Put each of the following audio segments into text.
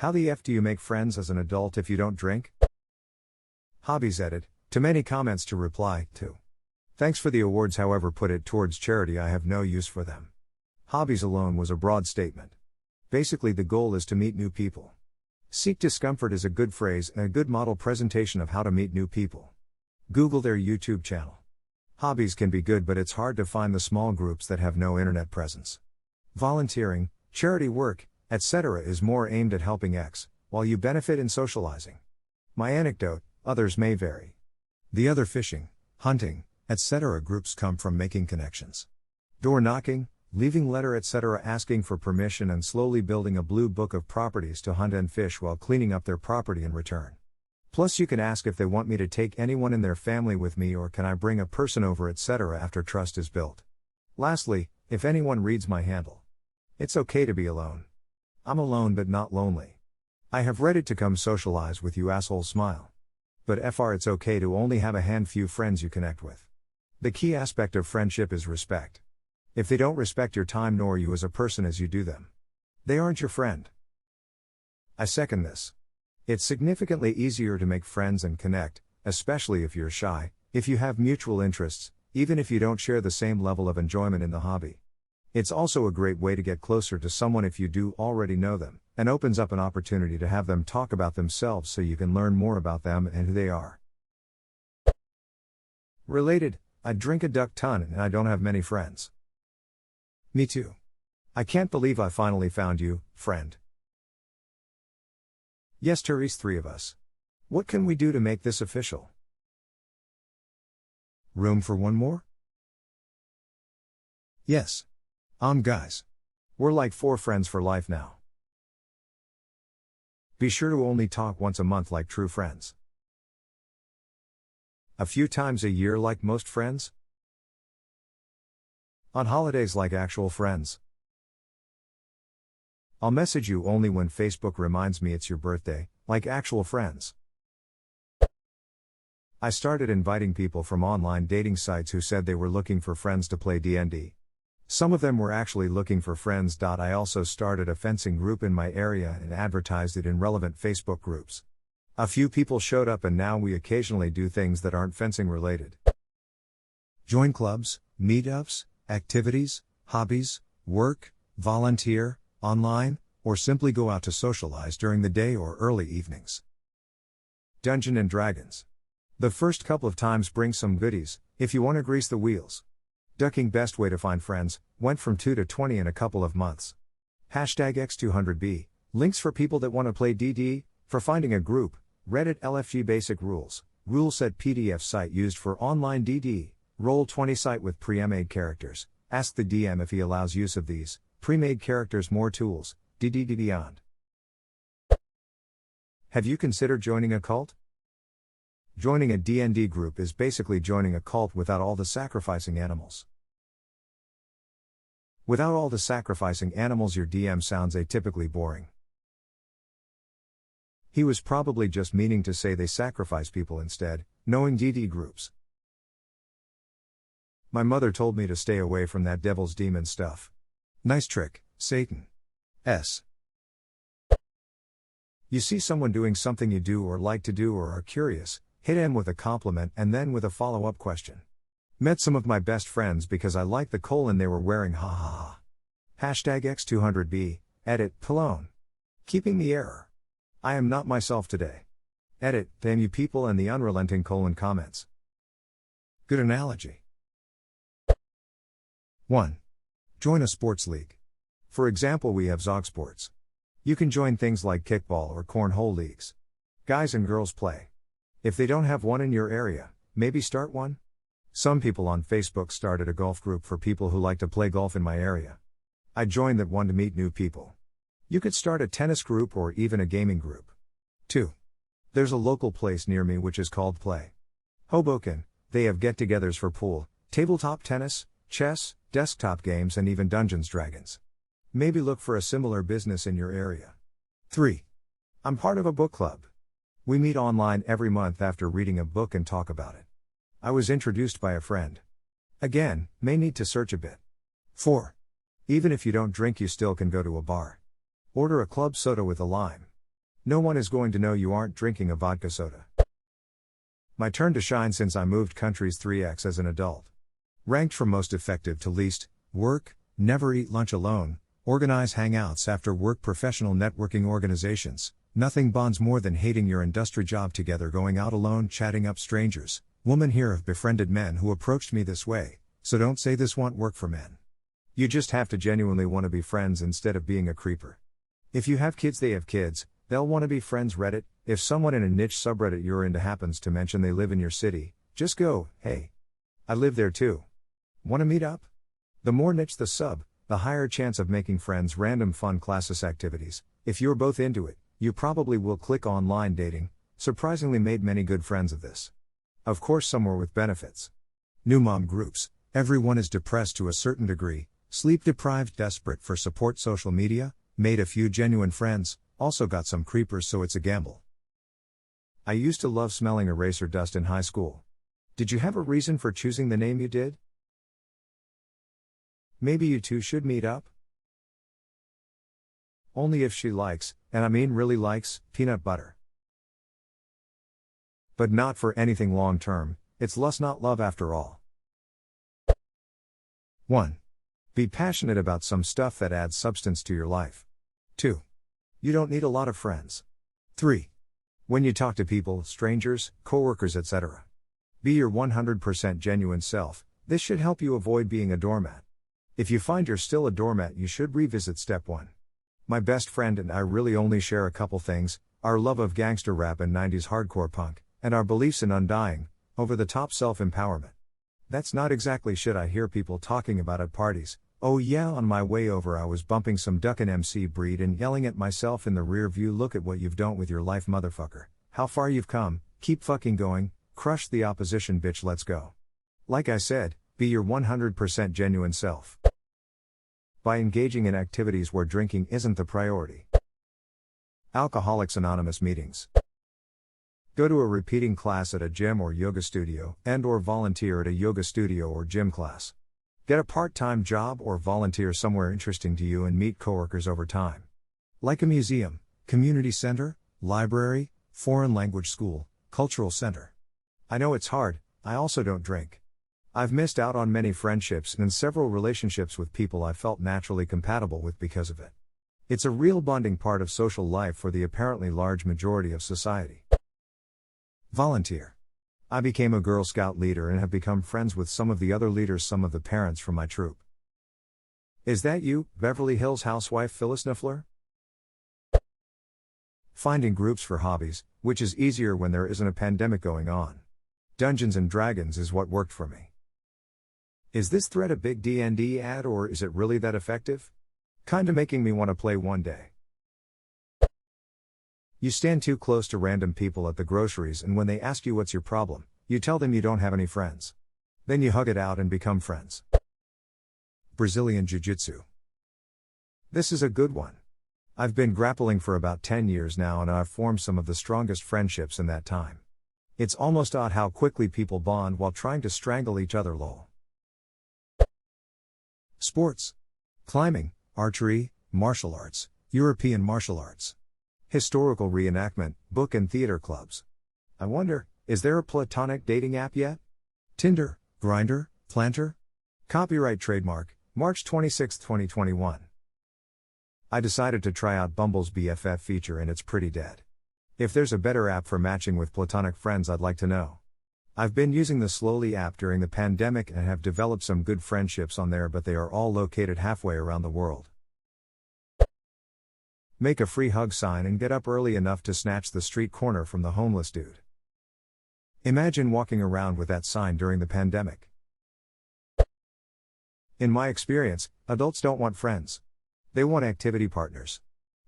How the F do you make friends as an adult if you don't drink? Hobbies edit. Too many comments to reply to. Thanks for the awards, however, put it towards charity, I have no use for them. Hobbies alone was a broad statement. Basically, the goal is to meet new people. Seek discomfort is a good phrase and a good model presentation of how to meet new people. Google their YouTube channel. Hobbies can be good, but it's hard to find the small groups that have no internet presence. Volunteering, charity work, etc. is more aimed at helping X, while you benefit in socializing. My anecdote, others may vary. The other fishing, hunting, etc. groups come from making connections. Door knocking, leaving letter, etc. asking for permission and slowly building a blue book of properties to hunt and fish while cleaning up their property in return. Plus you can ask if they want me to take anyone in their family with me or can I bring a person over, etc. after trust is built. Lastly, if anyone reads my handle. It's okay to be alone. I'm alone but not lonely. I have Reddit to come socialize with you, asshole smile. But it's okay to only have a few friends you connect with. The key aspect of friendship is respect. If they don't respect your time nor you as a person as you do them, they aren't your friend. I second this. It's significantly easier to make friends and connect, especially if you're shy, if you have mutual interests, even if you don't share the same level of enjoyment in the hobby. It's also a great way to get closer to someone if you do already know them, and opens up an opportunity to have them talk about themselves so you can learn more about them and who they are. Related, I drink a duck ton and I don't have many friends. Me too. I can't believe I finally found you, friend. Yes, Therese, 3 of us. What can we do to make this official? Room for one more? Yes. Guys. We're like 4 friends for life now. Be sure to only talk once a month like true friends. A few times a year like most friends? On holidays like actual friends. I'll message you only when Facebook reminds me it's your birthday, like actual friends. I started inviting people from online dating sites who said they were looking for friends to play D&D. Some of them were actually looking for friends. I also started a fencing group in my area and advertised it in relevant Facebook groups. A few people showed up and now we occasionally do things that aren't fencing related. Join clubs, meetups, activities, hobbies, work, volunteer, online, or simply go out to socialize during the day or early evenings. Dungeons and Dragons. The first couple of times bring some goodies, if you want to grease the wheels. Ducking, best way to find friends, went from 2 to 20 in a couple of months. #X200B, links for people that want to play DD, for finding a group, Reddit LFG basic rules, rule set PDF site used for online DD, Roll20 site with pre-made characters, ask the DM if he allows use of these, pre-made characters, more tools, DD beyond. Have you considered joining a cult? Joining a D&D group is basically joining a cult without all the sacrificing animals. Without all the sacrificing animals, your DM sounds atypically boring. He was probably just meaning to say they sacrifice people instead, knowing DD groups. My mother told me to stay away from that devil's demon stuff. Nice trick, Satan. S. You see someone doing something you do or like to do or are curious, hit him with a compliment and then with a follow-up question. Met some of my best friends because I liked the colon they were wearing, ha ha ha. #X200B, edit, Cologne. Keeping the error. I am not myself today. Edit, damn you people and the unrelenting colon comments. Good analogy. 1. Join a sports league. For example, we have Zog Sports. You can join things like kickball or cornhole leagues. Guys and girls play. If they don't have one in your area, maybe start one? Some people on Facebook started a golf group for people who like to play golf in my area. I joined that one to meet new people. You could start a tennis group or even a gaming group. 2. There's a local place near me which is called Play. Hoboken. They have get-togethers for pool, tabletop tennis, chess, desktop games and even Dungeons & Dragons. Maybe look for a similar business in your area. 3. I'm part of a book club. We meet online every month after reading a book and talk about it. I was introduced by a friend. Again, may need to search a bit. 4. Even if you don't drink, you still can go to a bar. Order a club soda with a lime. No one is going to know you aren't drinking a vodka soda. My turn to shine since I moved countries 3x as an adult. Ranked from most effective to least: work, never eat lunch alone, organize hangouts after work, professional networking organizations. Nothing bonds more than hating your industry job together, going out alone, chatting up strangers. Women here have befriended men who approached me this way, so don't say this won't work for men. You just have to genuinely want to be friends instead of being a creeper. If you have kids, they have kids, they'll want to be friends. Reddit: if someone in a niche subreddit you're into happens to mention they live in your city, just go, hey, I live there too. Want to meet up? The more niche the sub, the higher chance of making friends. Random fun classes activities: if you're both into it, you probably will click. Online dating: surprisingly made many good friends of this. Of course, some were with benefits. New mom groups: everyone is depressed to a certain degree, sleep deprived, desperate for support. Social media: made a few genuine friends, also got some creepers, so it's a gamble. I used to love smelling eraser dust in high school. Did you have a reason for choosing the name you did? Maybe you two should meet up? Only if she likes, and I mean really likes, peanut butter. But not for anything long term. It's lust not love after all. 1. Be passionate about some stuff that adds substance to your life. 2. You don't need a lot of friends. 3. When you talk to people, strangers, coworkers, etc., be your 100% genuine self. This should help you avoid being a doormat. If you find you're still a doormat, you should revisit step 1. My best friend and I really only share a couple things: our love of gangster rap and 90s hardcore punk, and our beliefs in undying, over-the-top self-empowerment. That's not exactly shit I hear people talking about at parties. Oh yeah, on my way over I was bumping some Duckin' MC Breed and yelling at myself in the rear view, look at what you've done with your life, motherfucker. How far you've come, keep fucking going, crush the opposition, bitch, let's go. Like I said, be your 100% genuine self. By engaging in activities where drinking isn't the priority. Alcoholics Anonymous meetings. Go to a repeating class at a gym or yoga studio, and/or volunteer at a yoga studio or gym class. Get a part-time job or volunteer somewhere interesting to you and meet coworkers over time. Like a museum, community center, library, foreign language school, cultural center. I know it's hard, I also don't drink. I've missed out on many friendships and several relationships with people I felt naturally compatible with because of it. It's a real bonding part of social life for the apparently large majority of society. Volunteer. I became a Girl Scout leader and have become friends with some of the other leaders, some of the parents from my troop. Is that you, Beverly Hills housewife Phyllis Niffler? Finding groups for hobbies, which is easier when there isn't a pandemic going on. Dungeons and Dragons is what worked for me. Is this thread a big D&D ad, or is it really that effective? Kinda making me want to play one day. You stand too close to random people at the groceries, and when they ask you what's your problem, you tell them you don't have any friends. Then you hug it out and become friends. Brazilian Jiu-Jitsu. This is a good one. I've been grappling for about 10 years now, and I've formed some of the strongest friendships in that time. It's almost odd how quickly people bond while trying to strangle each other, lol. Sports. Climbing, archery, martial arts, European martial arts. Historical reenactment, book and theater clubs. I wonder, is there a platonic dating app yet? Tinder, Grindr, Planter? Copyright trademark, March 26, 2021. I decided to try out Bumble's BFF feature and it's pretty dead. If there's a better app for matching with platonic friends, I'd like to know. I've been using the Slowly app during the pandemic and have developed some good friendships on there, but they are all located halfway around the world. Make a free hug sign and get up early enough to snatch the street corner from the homeless dude. Imagine walking around with that sign during the pandemic. In my experience, adults don't want friends. They want activity partners.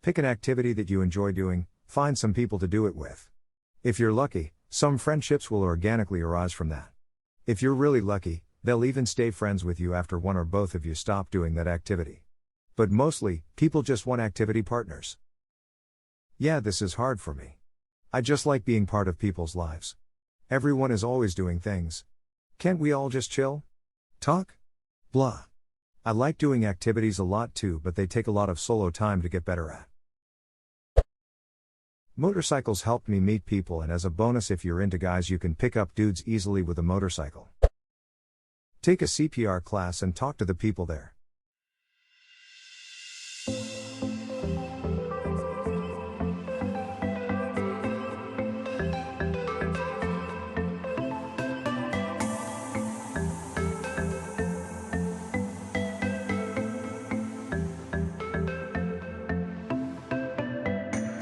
Pick an activity that you enjoy doing, find some people to do it with. If you're lucky, some friendships will organically arise from that. If you're really lucky, they'll even stay friends with you after one or both of you stop doing that activity. But mostly, people just want activity partners. Yeah, this is hard for me. I just like being part of people's lives. Everyone is always doing things. Can't we all just chill? Talk? Blah. I like doing activities a lot too, but they take a lot of solo time to get better at. Motorcycles helped me meet people, and as a bonus, if you're into guys, you can pick up dudes easily with a motorcycle. Take a CPR class and talk to the people there.